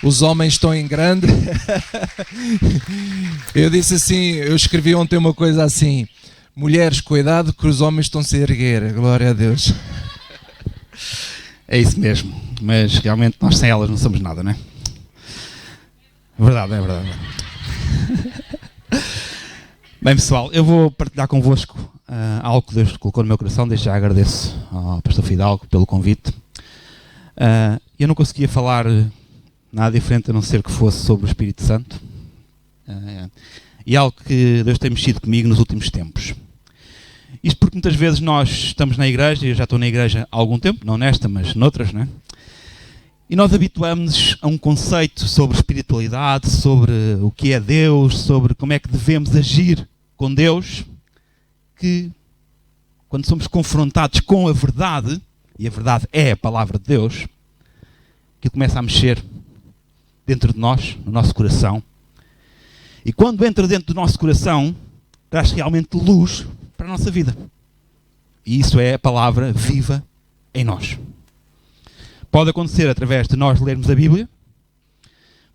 Os homens estão em grande. Eu disse assim, eu escrevi ontem uma coisa assim: mulheres, cuidado que os homens estão-se a erguer. Glória a Deus. É isso mesmo, mas realmente nós sem elas não somos nada, não é? Verdade, é verdade. Bem, pessoal, eu vou partilhar convosco algo que Deus colocou no meu coração. Desde já agradeço ao pastor Fidalgo pelo convite. Eu não conseguia falar nada diferente a não ser que fosse sobre o Espírito Santo. E algo que Deus tem mexido comigo nos últimos tempos. Isto porque muitas vezes nós estamos na igreja, e eu já estou na igreja há algum tempo, não nesta, mas noutras, não é? E nós habituamos-nos a um conceito sobre espiritualidade, sobre o que é Deus, sobre como é que devemos agir com Deus, que quando somos confrontados com a verdade, e a verdade é a palavra de Deus, que começa a mexer dentro de nós, no nosso coração. E quando entra dentro do nosso coração, traz realmente luz para a nossa vida. E isso é a palavra viva em nós. Pode acontecer através de nós lermos a Bíblia,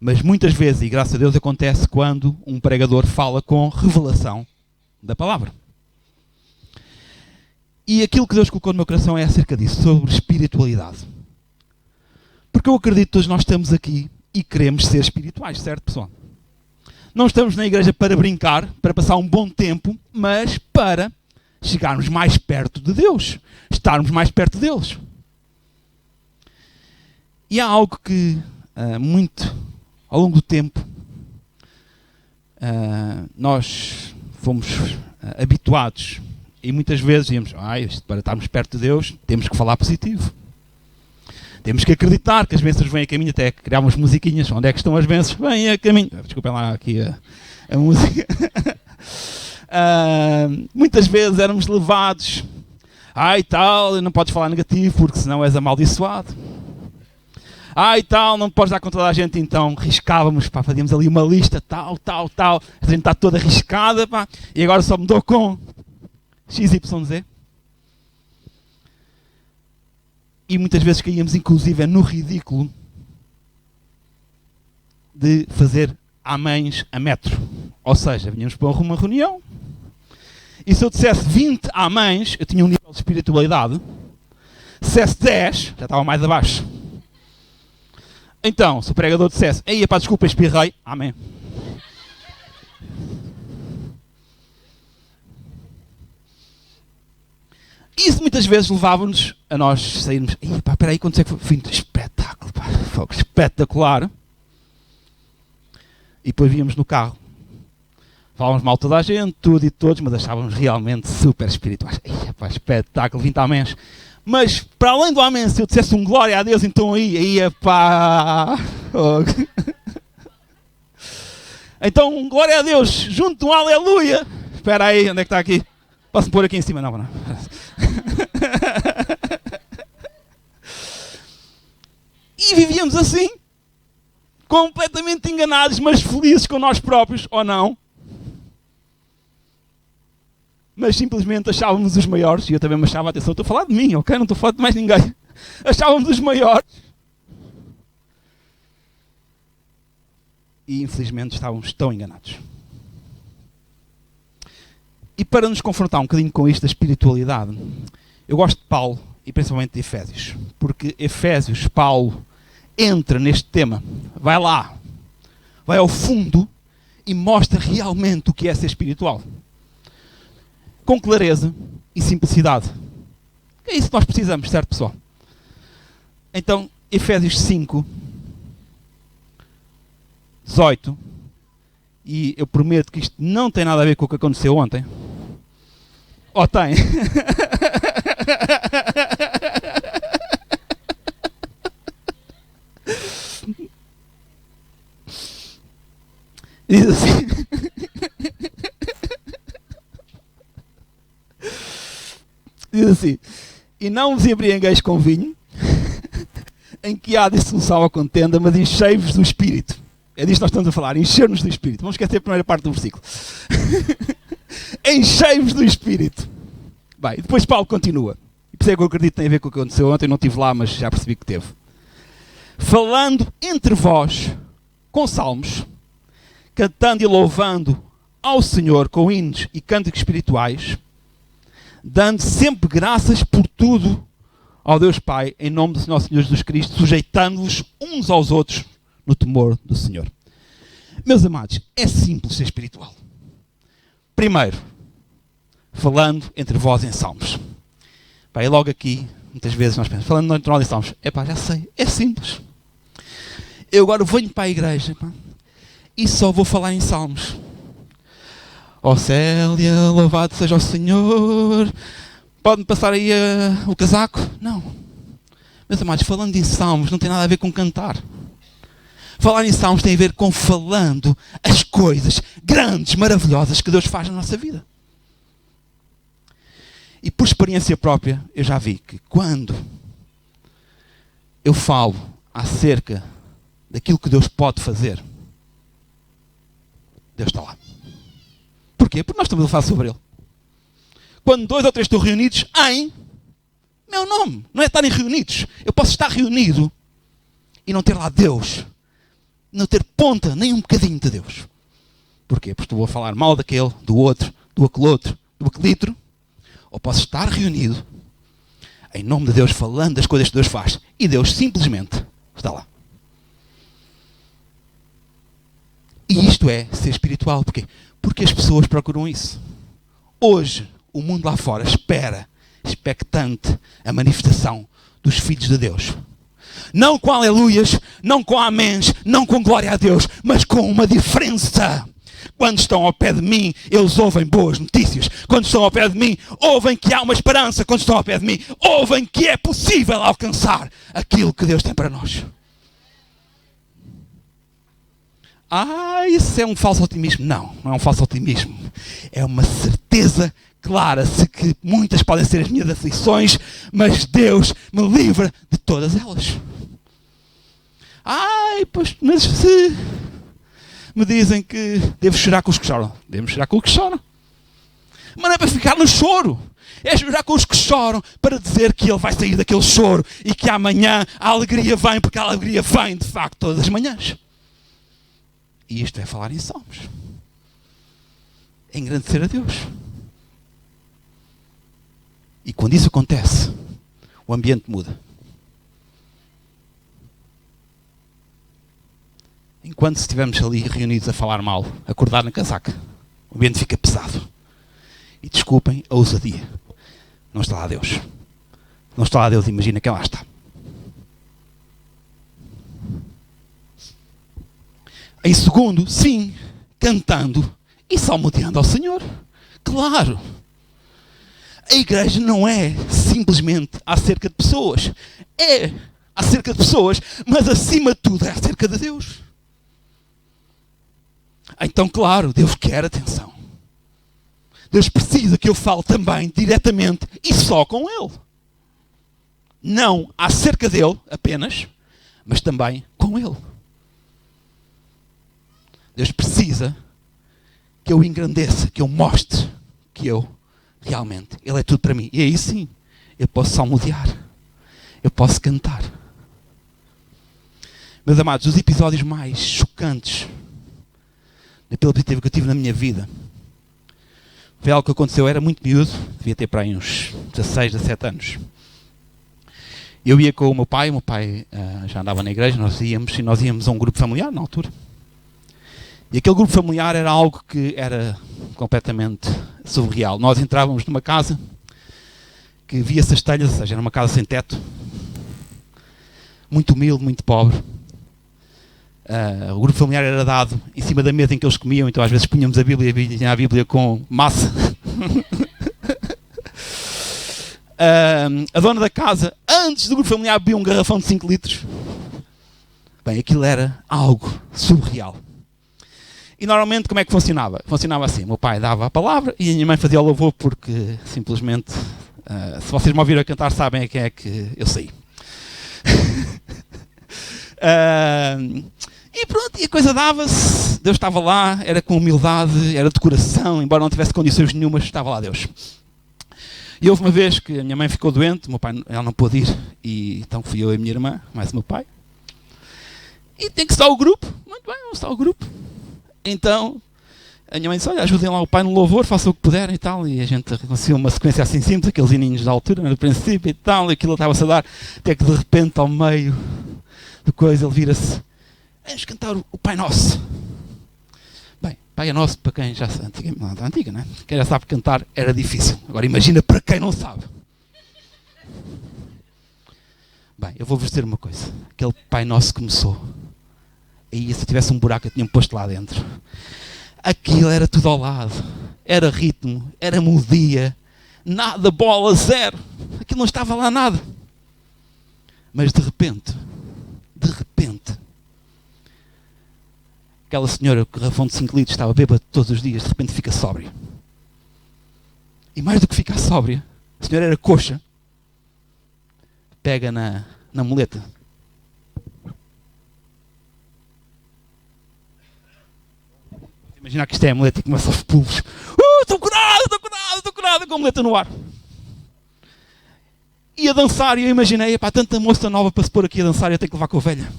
mas muitas vezes, e graças a Deus, acontece quando um pregador fala com revelação da palavra. E aquilo que Deus colocou no meu coração é acerca disso, sobre espiritualidade. Porque eu acredito que todos nós estamos aqui e queremos ser espirituais, certo, pessoal? Não estamos na igreja para brincar, para passar um bom tempo, mas para chegarmos mais perto de Deus, estarmos mais perto deles. E há algo que, muito ao longo do tempo, nós fomos habituados, e muitas vezes dizíamos, para estarmos perto de Deus, temos que falar positivo. Temos que acreditar que as bênçãos vêm a caminho, até criar umas musiquinhas. Onde é que estão as bênçãos? Vêm a caminho. Desculpem lá aqui a música. Muitas vezes éramos levados, não podes falar negativo porque senão és amaldiçoado. E tal, não podes dar com toda a gente, então riscávamos, fazíamos ali uma lista, tal, a gente está toda arriscada, e agora só mudou com XYZ. E muitas vezes caíamos inclusive no ridículo de fazer améns a metro. Ou seja, vinhamos para uma reunião, e se eu dissesse 20 améns, eu tinha um nível de espiritualidade. Se dissesse 10, já estava mais abaixo. Então, se o pregador dissesse, desculpa, espirrei, amém. Isso muitas vezes levava-nos a nós sairmos, espera aí, quando é que foi? Fim de espetáculo, fogo espetacular. E depois víamos no carro. Falávamos mal toda a gente, tudo e todos, mas achávamos realmente super espirituais. Espetáculo, 20 améns. Mas, para além do amém, se eu dissesse um glória a Deus, então Então, um glória a Deus, junto de um aleluia. Espera aí, onde é que está aqui? Posso pôr aqui em cima? Não. E vivíamos assim, completamente enganados, mas felizes com nós próprios, ou não? Mas simplesmente achávamos os maiores, e eu também me achava, atenção, estou a falar de mim, ok? Não estou a falar de mais ninguém. Achávamos os maiores. E infelizmente estávamos tão enganados. E para nos confrontar um bocadinho com isto da espiritualidade, eu gosto de Paulo, e principalmente de Efésios, porque Efésios, Paulo, entra neste tema, vai lá, vai ao fundo e mostra realmente o que é ser espiritual. Com clareza e simplicidade. É isso que nós precisamos, certo, pessoal? Então, Efésios 5, 18, e eu prometo que isto não tem nada a ver com o que aconteceu ontem. Ou tem? Diz assim. Diz assim: e não vos embriagueis com vinho, em que há dissolução ou contenda, mas enchei-vos do Espírito. É disto que nós estamos a falar, encher-nos do Espírito. Vamos esquecer a primeira parte do versículo. Enchei-vos do Espírito. Bem, depois Paulo continua. E por isso é que eu acredito que tem a ver com o que aconteceu ontem. Não estive lá, mas já percebi que teve. falando entre vós com salmos, cantando e louvando ao Senhor com hinos e cânticos espirituais, dando sempre graças por tudo ao Deus Pai, em nome do nosso Senhor Jesus Cristo, sujeitando-vos uns aos outros no temor do Senhor. Meus amados, é simples ser espiritual. Primeiro, falando entre vós em salmos. E logo aqui, muitas vezes nós pensamos, falando entre nós em salmos, já sei, é simples. Eu agora venho para a igreja e só vou falar em salmos. Ó Célia, louvado seja o Senhor. Pode-me passar aí o casaco? Não. Meus amados, falando em salmos não tem nada a ver com cantar. Falar em salmos tem a ver com falando as coisas grandes, maravilhosas que Deus faz na nossa vida. E por experiência própria, eu já vi que quando eu falo acerca daquilo que Deus pode fazer, Deus está lá. Porquê? Porque nós estamos a falar sobre Ele. Quando 2 ou 3 estão reunidos em meu nome, não é estarem reunidos. Eu posso estar reunido e não ter lá Deus, não ter ponta, nem um bocadinho de Deus. Porquê? Porque estou a falar mal daquele, do outro, do aquele outro, do aquele outro. Ou posso estar reunido em nome de Deus, falando das coisas que Deus faz, e Deus simplesmente está lá. E isto é ser espiritual. Porquê? Porque as pessoas procuram isso. Hoje, o mundo lá fora espera, expectante, a manifestação dos filhos de Deus. Não com aleluias, não com améns, não com glória a Deus, mas com uma diferença. Quando estão ao pé de mim, eles ouvem boas notícias. Quando estão ao pé de mim, ouvem que há uma esperança. Quando estão ao pé de mim, ouvem que é possível alcançar aquilo que Deus tem para nós. Isso é um falso otimismo. Não, não é um falso otimismo. É uma certeza clara de que muitas podem ser as minhas aflições, mas Deus me livra de todas elas. Pois, mas se me dizem que devo chorar com os que choram, devemos chorar com os que choram. Mas não é para ficar no choro. É chorar com os que choram para dizer que ele vai sair daquele choro e que amanhã a alegria vem, porque a alegria vem de facto todas as manhãs. E isto é falar em salmos. É engrandecer a Deus. E quando isso acontece, o ambiente muda. Enquanto estivermos ali reunidos a falar mal, a acordar na casaca, o ambiente fica pesado. E desculpem a ousadia. Não está lá Deus. Não está lá Deus, imagina quem lá está. Em segundo, sim, cantando e salmodiando ao Senhor. Claro. A igreja não é simplesmente acerca de pessoas. É acerca de pessoas, mas acima de tudo é acerca de Deus. Então, claro, Deus quer atenção. Deus precisa que eu fale também, diretamente e só com Ele. Não acerca dEle apenas, mas também com Ele. Deus precisa que eu engrandeça, que eu mostre que eu realmente, Ele é tudo para mim. E aí sim, eu posso salmodiar. Eu posso cantar. Meus amados, os episódios mais chocantes da perspectiva que eu tive na minha vida foi algo que aconteceu, eu era muito miúdo, devia ter para aí uns 16, 17 anos. Eu ia com o meu pai já andava na igreja, nós íamos a um grupo familiar na altura. E aquele grupo familiar era algo que era completamente surreal. Nós entrávamos numa casa que via-se as telhas, ou seja, era uma casa sem teto, muito humilde, muito pobre. O grupo familiar era dado em cima da mesa em que eles comiam, então às vezes punhamos a Bíblia com massa. A dona da casa, antes do grupo familiar, bebia um garrafão de 5 litros. Bem, aquilo era algo surreal. E normalmente como é que funcionava? Funcionava assim, o meu pai dava a palavra e a minha mãe fazia o louvor, porque simplesmente, se vocês me ouviram a cantar, sabem a quem é que eu saí. E pronto, e a coisa dava-se, Deus estava lá, era com humildade, era de coração, embora não tivesse condições nenhumas, estava lá Deus. E houve uma vez que a minha mãe ficou doente, o meu pai, ela não pôde ir, e então fui eu e a minha irmã, mais o meu pai. E tem que estar o grupo. Muito bem, vamos estar o grupo. Então, a minha mãe disse, olha, ajudem lá o pai no louvor, façam o que puderem e tal. E a gente conseguiu uma sequência assim simples, aqueles hininhos da altura, no princípio e tal. E aquilo estava-se a dar, até que de repente, ao meio de coisa, ele vira-se, vamos cantar o Pai Nosso. Bem, Pai é Nosso, para quem já sabe, antiga, né? Quem já sabe cantar, era difícil. Agora imagina para quem não sabe. Bem, eu vou-vos dizer uma coisa. Aquele Pai Nosso começou. E se tivesse um buraco, eu tinha posto lá dentro. Aquilo era tudo ao lado. Era ritmo, era melodia. Nada, bola, zero. Aquilo não estava lá nada. Mas de repente, aquela senhora com o garrafão de 5 litros estava bêbada todos os dias, de repente fica sóbria. E mais do que ficar sóbria, a senhora era coxa. Pega na muleta. Imaginar que isto é a muleta e começa aos pulos. Estou curado, com a muleta no ar. E a dançar, e eu imaginei, pá, tanta moça nova para se pôr aqui a dançar e eu tenho que levar com a velha.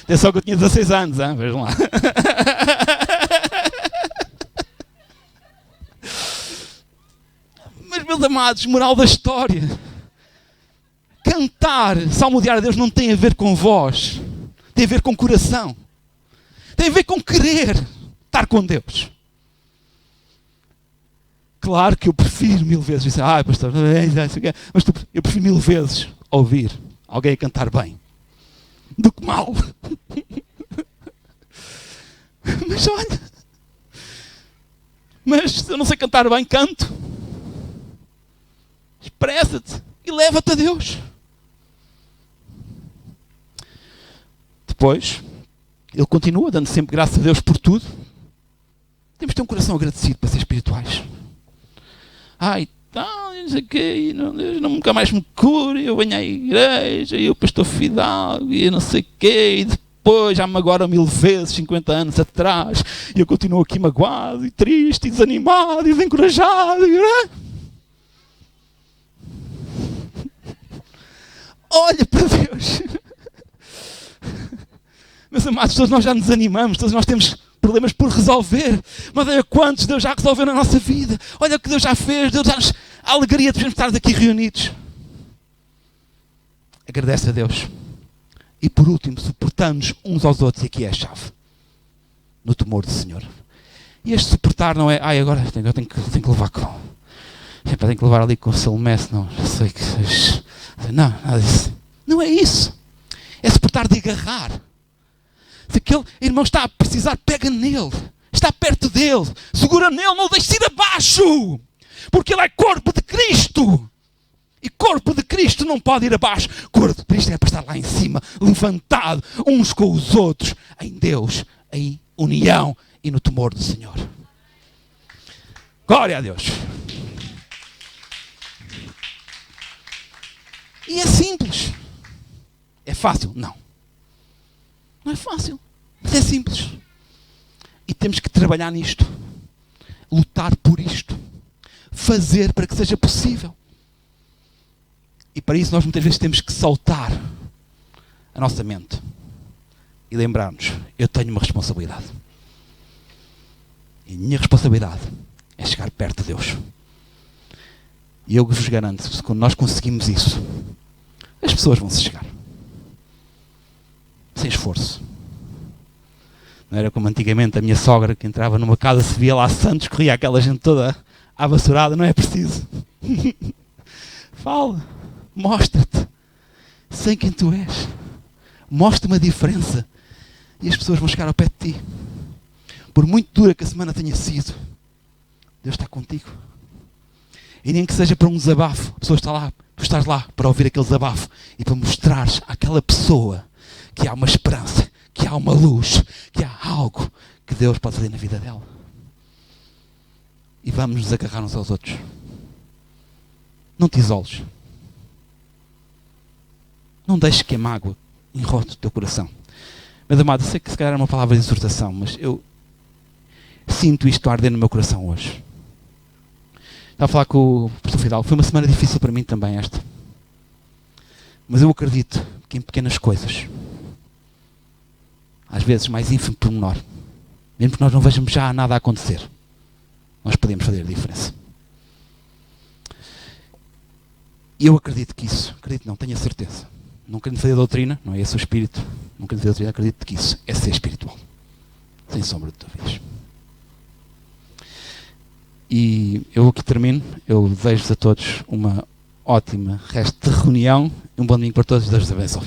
Atenção que eu tinha 16 anos, hein? Vejam lá. Mas, meus amados, moral da história. Cantar, salmodiar a Deus não tem a ver com voz. Tem a ver com coração. Tem a ver com querer estar com Deus. Claro que eu prefiro 1000 vezes. Disse, pastor, mas eu prefiro 1000 vezes ouvir alguém a cantar bem do que mal. Mas olha, mas se eu não sei cantar bem, canto. Expressa-te e leva-te a Deus. Depois, ele continua dando sempre graças a Deus por tudo. Temos de ter um coração agradecido para ser espirituais. Não sei o quê, Deus nunca mais me cura, eu venho à igreja, e o pastor Fidalgo, e eu não sei o quê, e depois já me magoaram 1000 vezes, 50 anos atrás, e eu continuo aqui magoado, e triste, e desanimado, e desencorajado. Olha para Deus. Meus amados, todos nós já nos animamos, todos nós temos problemas por resolver. Mas olha quantos Deus já resolveu na nossa vida. Olha o que Deus já fez. Deus já nos... A alegria de estar aqui reunidos. Agradece a Deus. E por último, suportamos uns aos outros. E aqui é a chave. No temor do Senhor. E este suportar não é... agora eu tenho que levar com... Tenho que levar ali com o Salomé, não sei que... Não, nada disso. Não é isso. É suportar de agarrar. Se aquele irmão está a precisar, pega nele. Está perto dele. Segura nele, não o deixe ir abaixo. Porque ele é corpo de Cristo. E corpo de Cristo não pode ir abaixo. Corpo de Cristo é para estar lá em cima, levantado, uns com os outros, em Deus, em união e no temor do Senhor. Glória a Deus. E é simples. É fácil? Não. Não é fácil, mas é simples. E temos que trabalhar nisto. Lutar por isto. Fazer para que seja possível. E para isso nós muitas vezes temos que soltar a nossa mente. E lembrar-nos, eu tenho uma responsabilidade. E a minha responsabilidade é chegar perto de Deus. E eu vos garanto, que quando nós conseguimos isso, as pessoas vão se chegar. Sem esforço. Não era como antigamente a minha sogra que entrava numa casa, se via lá santos, corria aquela gente toda à vassourada. Não é preciso. Fala. Mostra-te. Sei quem tu és. Mostra uma diferença. E as pessoas vão chegar ao pé de ti. Por muito dura que a semana tenha sido, Deus está contigo. E nem que seja para um desabafo. A pessoa está lá, tu estás lá para ouvir aquele desabafo e para mostrares àquela pessoa que há uma esperança, que há uma luz, que há algo que Deus pode fazer na vida dela. E vamos nos agarrar uns aos outros. Não te isoles. Não deixes que a mágoa enrote o teu coração. Mas, amado, eu sei que se calhar é uma palavra de exortação, mas eu sinto isto arder no meu coração hoje. Estava a falar com o pastor Fidalgo. Foi uma semana difícil para mim também esta. Mas eu acredito que em pequenas coisas, às vezes mais ínfimo pormenor, mesmo que nós não vejamos já nada a acontecer, nós podemos fazer a diferença. E eu acredito que isso, acredito não, tenho a certeza. Não querendo fazer doutrina, não é esse o espírito, não querendo fazer doutrina, acredito que isso é ser espiritual. Sem sombra de dúvidas. E eu aqui termino, eu desejo-vos a todos uma ótima resto de reunião e um bom domingo para todos, Deus vos abençoe.